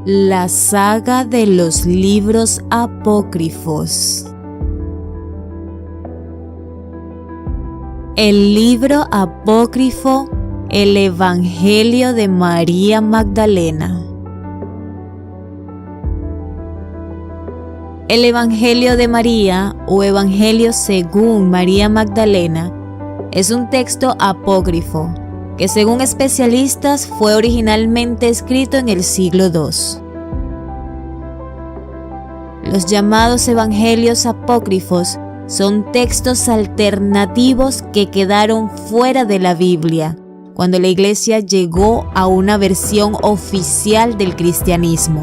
La saga de los libros apócrifos. El libro apócrifo, el Evangelio de María Magdalena. El Evangelio de María, o Evangelio según María Magdalena, es un texto apócrifo que, según especialistas, fue originalmente escrito en el siglo II. Los llamados evangelios apócrifos son textos alternativos que quedaron fuera de la Biblia cuando la Iglesia llegó a una versión oficial del cristianismo.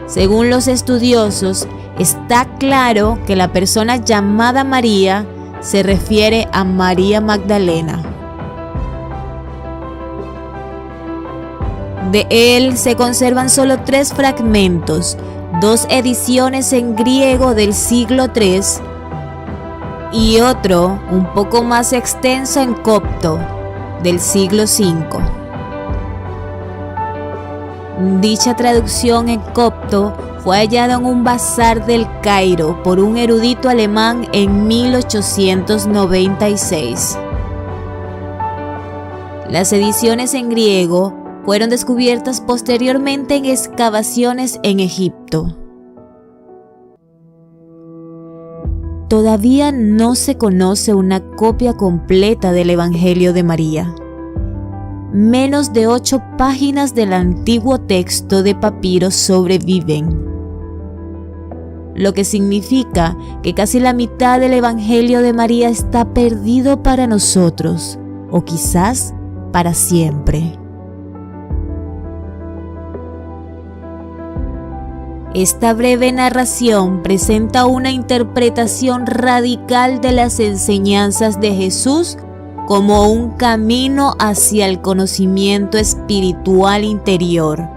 Según los estudiosos, está claro que la persona llamada María se refiere a María Magdalena. De él se conservan solo 3 fragmentos, 2 ediciones en griego del siglo III y otro un poco más extenso en copto del siglo V. Dicha traducción en copto fue hallada en un bazar del Cairo por un erudito alemán en 1896. Las ediciones en griego fueron descubiertas posteriormente en excavaciones en Egipto. Todavía no se conoce una copia completa del Evangelio de María. Menos de 8 páginas del antiguo texto de papiro sobreviven, lo que significa que casi la mitad del Evangelio de María está perdido para nosotros, o quizás para siempre. Esta breve narración presenta una interpretación radical de las enseñanzas de Jesús como un camino hacia el conocimiento espiritual interior,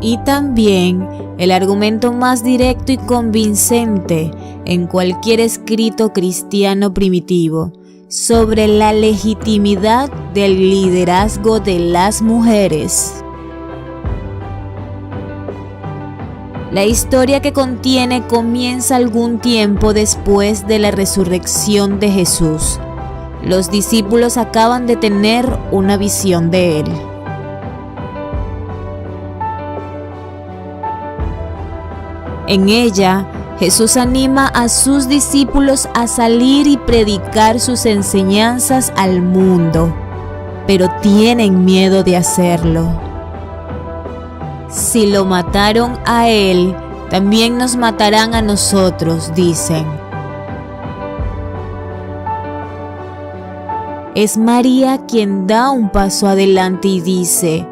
y también el argumento más directo y convincente en cualquier escrito cristiano primitivo sobre la legitimidad del liderazgo de las mujeres. La historia que contiene comienza algún tiempo después de la resurrección de Jesús. Los discípulos acaban de tener una visión de él. En ella, Jesús anima a sus discípulos a salir y predicar sus enseñanzas al mundo, pero tienen miedo de hacerlo. Si lo mataron a él, también nos matarán a nosotros, dicen. Es María quien da un paso adelante y dice: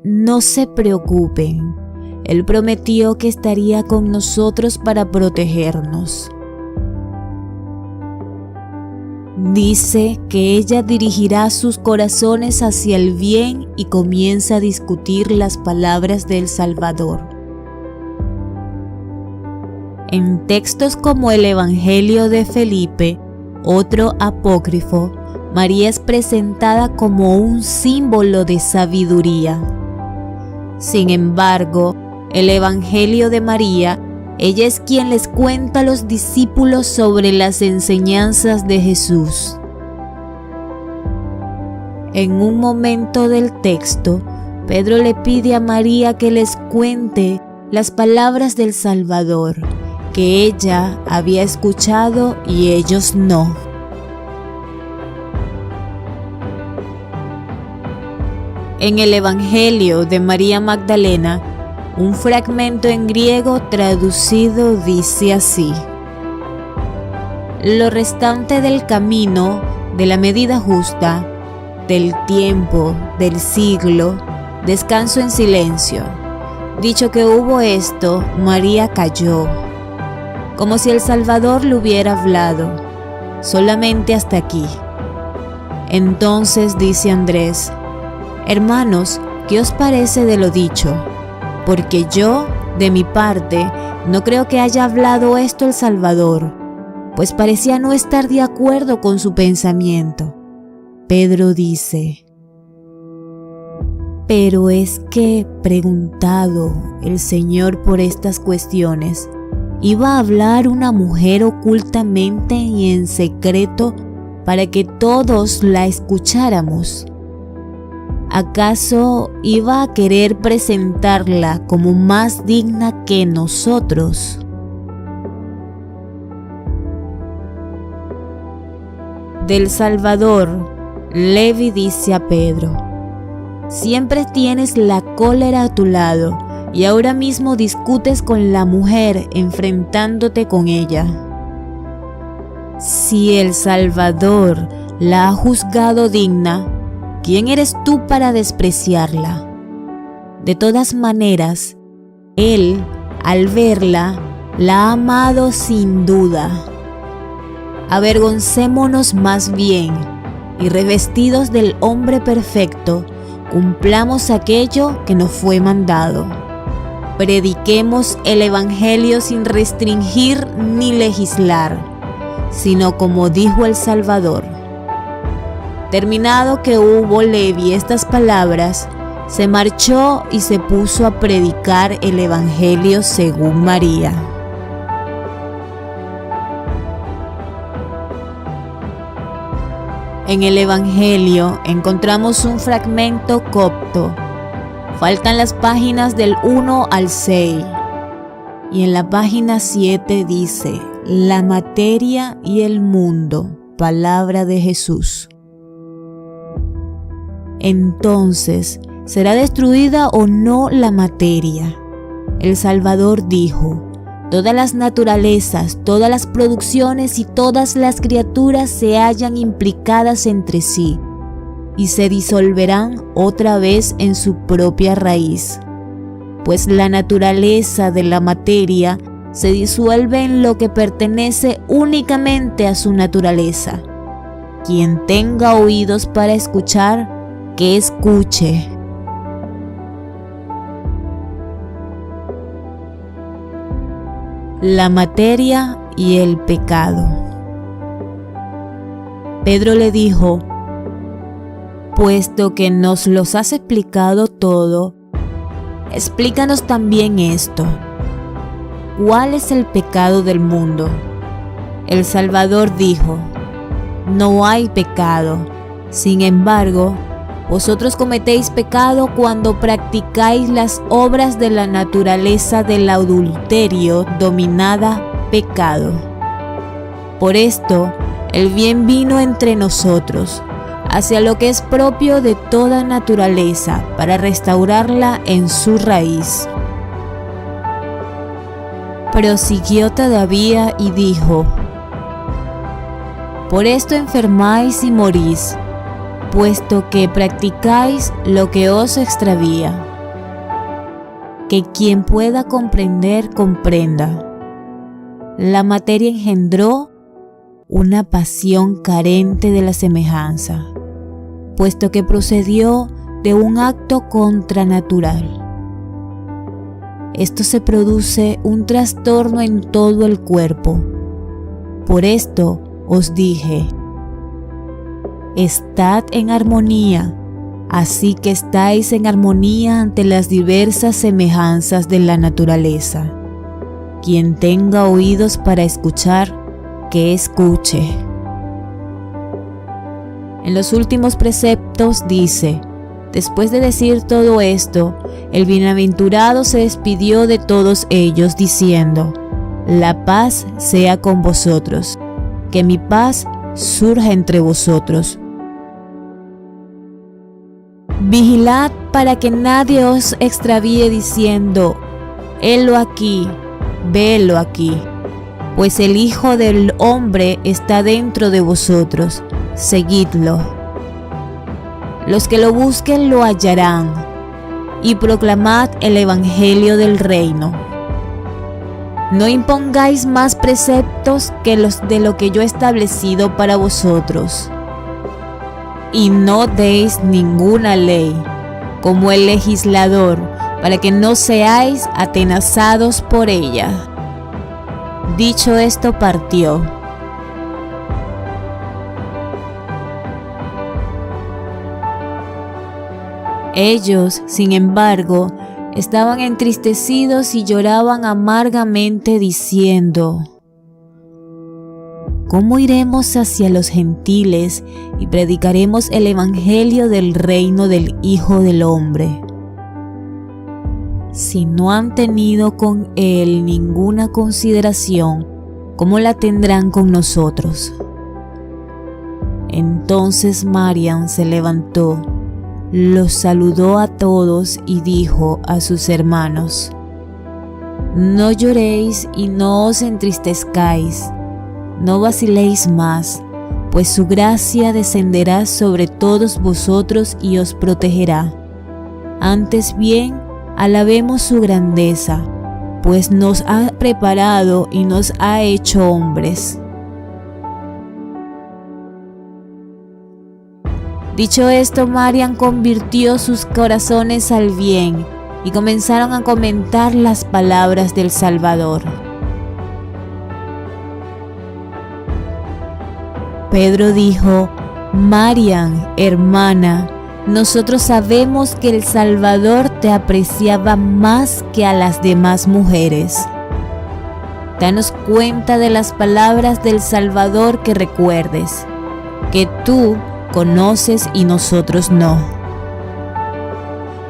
no se preocupen, Él prometió que estaría con nosotros para protegernos. Dice que ella dirigirá sus corazones hacia el bien y comienza a discutir las palabras del Salvador. En textos como el Evangelio de Felipe, otro apócrifo, María es presentada como un símbolo de sabiduría. Sin embargo, el Evangelio de María, ella es quien les cuenta a los discípulos sobre las enseñanzas de Jesús. En un momento del texto, Pedro le pide a María que les cuente las palabras del Salvador, que ella había escuchado y ellos no. En el Evangelio de María Magdalena, un fragmento en griego traducido dice así: lo restante del camino, de la medida justa, del tiempo, del siglo, descanso en silencio. Dicho que hubo esto, María calló, como si el Salvador le hubiera hablado, solamente hasta aquí. Entonces dice Andrés: hermanos, ¿qué os parece de lo dicho? Porque yo, de mi parte, no creo que haya hablado esto el Salvador, pues parecía no estar de acuerdo con su pensamiento. Pedro dice: Pero es que, preguntado el Señor por estas cuestiones, ¿iba a hablar una mujer ocultamente y en secreto para que todos la escucháramos? ¿Acaso iba a querer presentarla como más digna que nosotros? Del Salvador, Levi dice a Pedro: siempre tienes la cólera a tu lado y ahora mismo discutes con la mujer enfrentándote con ella. Si el Salvador la ha juzgado digna, ¿quién eres tú para despreciarla? De todas maneras, Él, al verla, la ha amado sin duda. Avergoncémonos más bien y revestidos del hombre perfecto, cumplamos aquello que nos fue mandado. Prediquemos el Evangelio sin restringir ni legislar, sino como dijo el Salvador. Terminado que hubo Levi estas palabras, se marchó y se puso a predicar el Evangelio según María. En el Evangelio encontramos un fragmento copto. Faltan las páginas del 1 al 6. Y en la página 7 dice: la materia y el mundo, palabra de Jesús. Entonces, ¿será destruida o no la materia? El Salvador dijo: todas las naturalezas, todas las producciones y todas las criaturas se hallan implicadas entre sí y se disolverán otra vez en su propia raíz, pues la naturaleza de la materia se disuelve en lo que pertenece únicamente a su naturaleza. Quien tenga oídos para escuchar, que escuche. La materia y el pecado. Pedro le dijo: puesto que nos los has explicado todo, explícanos también esto. ¿Cuál es el pecado del mundo? El Salvador dijo: no hay pecado. Sin embargo, vosotros cometéis pecado cuando practicáis las obras de la naturaleza del adulterio, dominada pecado. Por esto, el bien vino entre nosotros, hacia lo que es propio de toda naturaleza, para restaurarla en su raíz. Prosiguió todavía y dijo: por esto enfermáis y morís, puesto que practicáis lo que os extravía. Que quien pueda comprender, comprenda. La materia engendró una pasión carente de la semejanza, puesto que procedió de un acto contranatural. Esto se produce un trastorno en todo el cuerpo. Por esto os dije: estad en armonía, así que estáis en armonía ante las diversas semejanzas de la naturaleza. Quien tenga oídos para escuchar, que escuche. En los últimos preceptos dice: después de decir todo esto, el bienaventurado se despidió de todos ellos diciendo: la paz sea con vosotros, que mi paz surja entre vosotros. Vigilad para que nadie os extravíe diciendo: helo aquí, velo aquí, pues el Hijo del Hombre está dentro de vosotros, seguidlo. Los que lo busquen lo hallarán, y proclamad el Evangelio del reino. No impongáis más preceptos que los de lo que yo he establecido para vosotros. Y no deis ninguna ley, como el legislador, para que no seáis atenazados por ella. Dicho esto, partió. Ellos, sin embargo, estaban entristecidos y lloraban amargamente diciendo: ¿Cómo iremos hacia los gentiles y predicaremos el evangelio del reino del Hijo del Hombre? Si no han tenido con él ninguna consideración, ¿cómo la tendrán con nosotros? Entonces Mariam se levantó, los saludó a todos y dijo a sus hermanos: No lloréis y no os entristezcáis, no vaciléis más, pues su gracia descenderá sobre todos vosotros y os protegerá. Antes bien, alabemos su grandeza, pues nos ha preparado y nos ha hecho hombres. Dicho esto, Mariam convirtió sus corazones al bien y comenzaron a comentar las palabras del Salvador. Pedro dijo: Mariam, hermana, nosotros sabemos que el Salvador te apreciaba más que a las demás mujeres. Danos cuenta de las palabras del Salvador que recuerdes, que tú conoces y nosotros no,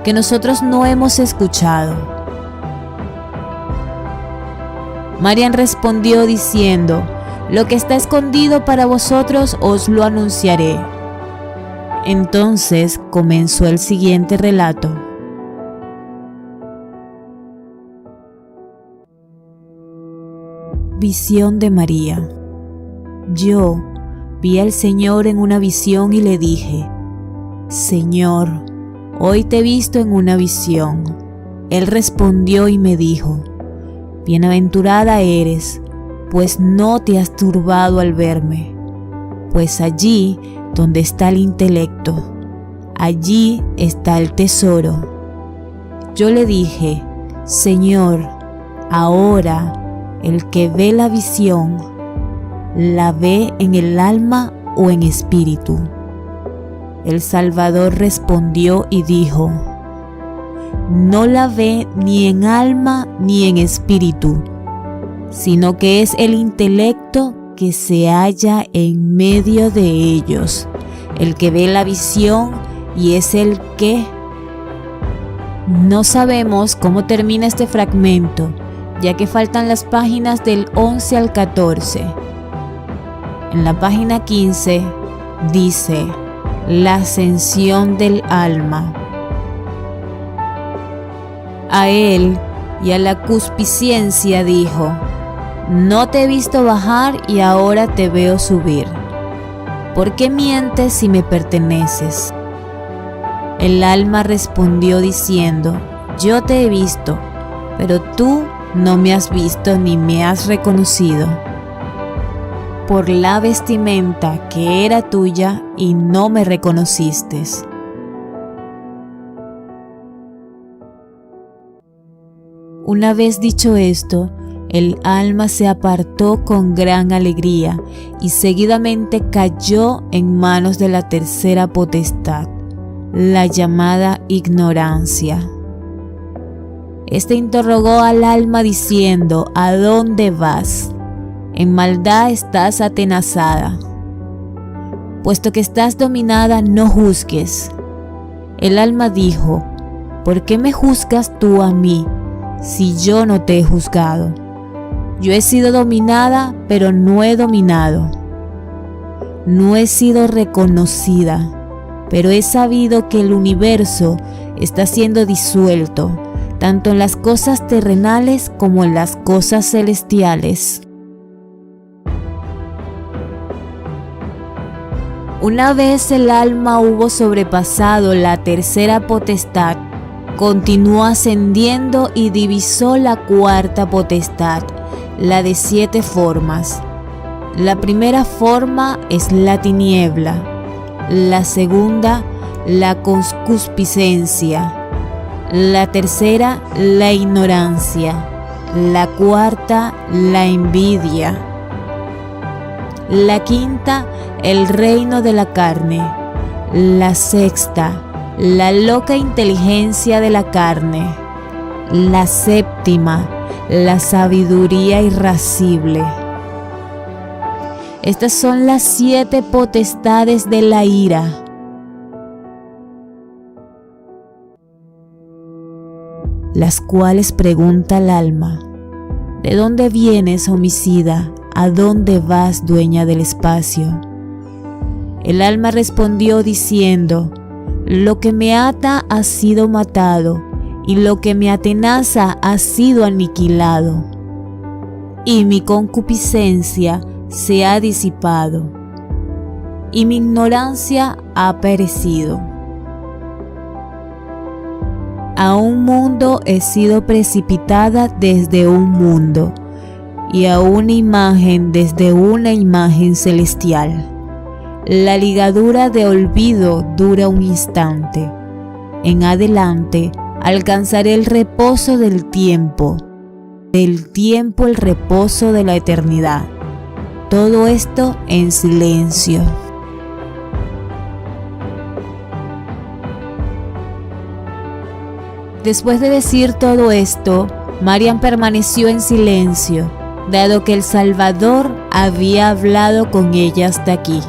que nosotros no hemos escuchado. Mariam respondió diciendo: Lo que está escondido para vosotros os lo anunciaré. Entonces comenzó el siguiente relato. Visión de María. Yo vi al Señor en una visión y le dije: Señor, hoy te he visto en una visión. Él respondió y me dijo: Bienaventurada eres, pues no te has turbado al verme, pues allí donde está el intelecto, allí está el tesoro. Yo le dije: Señor, ahora el que ve la visión, ¿la ve en el alma o en espíritu? El Salvador respondió y dijo: No la ve ni en alma ni en espíritu, sino que es el intelecto que se halla en medio de ellos, el que ve la visión y es el que... No sabemos cómo termina este fragmento, ya que faltan las páginas del 11 al 14. En la página 15 dice: La ascensión del alma. A él y a la concupiscencia dijo: No te he visto bajar y ahora te veo subir. ¿Por qué mientes si me perteneces? El alma respondió diciendo: Yo te he visto, pero tú no me has visto ni me has reconocido, por la vestimenta que era tuya y no me reconociste. Una vez dicho esto, el alma se apartó con gran alegría y seguidamente cayó en manos de la tercera potestad, la llamada ignorancia. Este interrogó al alma diciendo: ¿A dónde vas? En maldad estás atenazada. Puesto que estás dominada, no juzgues. El alma dijo: ¿Por qué me juzgas tú a mí, si yo no te he juzgado? Yo he sido dominada, pero no he dominado. No he sido reconocida, pero he sabido que el universo está siendo disuelto, tanto en las cosas terrenales como en las cosas celestiales. Una vez el alma hubo sobrepasado la tercera potestad, continuó ascendiendo y divisó la cuarta potestad, la de 7 formas. La primera forma es la tiniebla, la segunda la concupiscencia, la tercera la ignorancia, la cuarta la envidia, la quinta el reino de la carne, la sexta la loca inteligencia de la carne. La séptima, la sabiduría irascible. Estas son las 7 potestades de la ira. Las cuales pregunta el alma: ¿de dónde vienes, homicida? ¿A dónde vas, dueña del espacio? El alma respondió diciendo: lo que me ata ha sido matado, y lo que me atenaza ha sido aniquilado, y mi concupiscencia se ha disipado, y mi ignorancia ha perecido. A un mundo he sido precipitada desde un mundo, y a una imagen desde una imagen celestial. La ligadura de olvido dura un instante. En adelante alcanzaré el reposo del tiempo el reposo de la eternidad. Todo esto en silencio. Después de decir todo esto, Marian permaneció en silencio, dado que el Salvador había hablado con ella hasta aquí.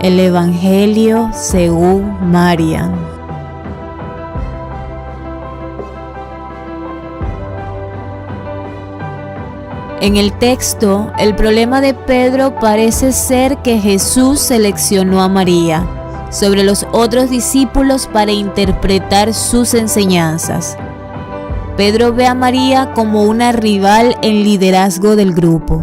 El Evangelio según Marian. En el texto, el problema de Pedro parece ser que Jesús seleccionó a María sobre los otros discípulos para interpretar sus enseñanzas. Pedro ve a María como una rival en liderazgo del grupo.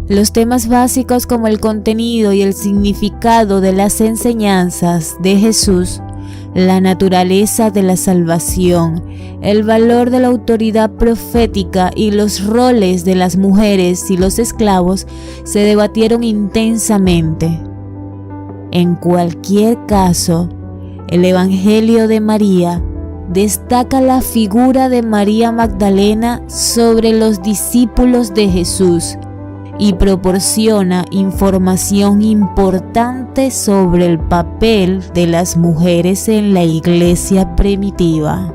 Los temas básicos como el contenido y el significado de las enseñanzas de Jesús, la naturaleza de la salvación, el valor de la autoridad profética y los roles de las mujeres y los esclavos se debatieron intensamente. En cualquier caso, el Evangelio de María destaca la figura de María Magdalena sobre los discípulos de Jesús y proporciona información importante sobre el papel de las mujeres en la iglesia primitiva.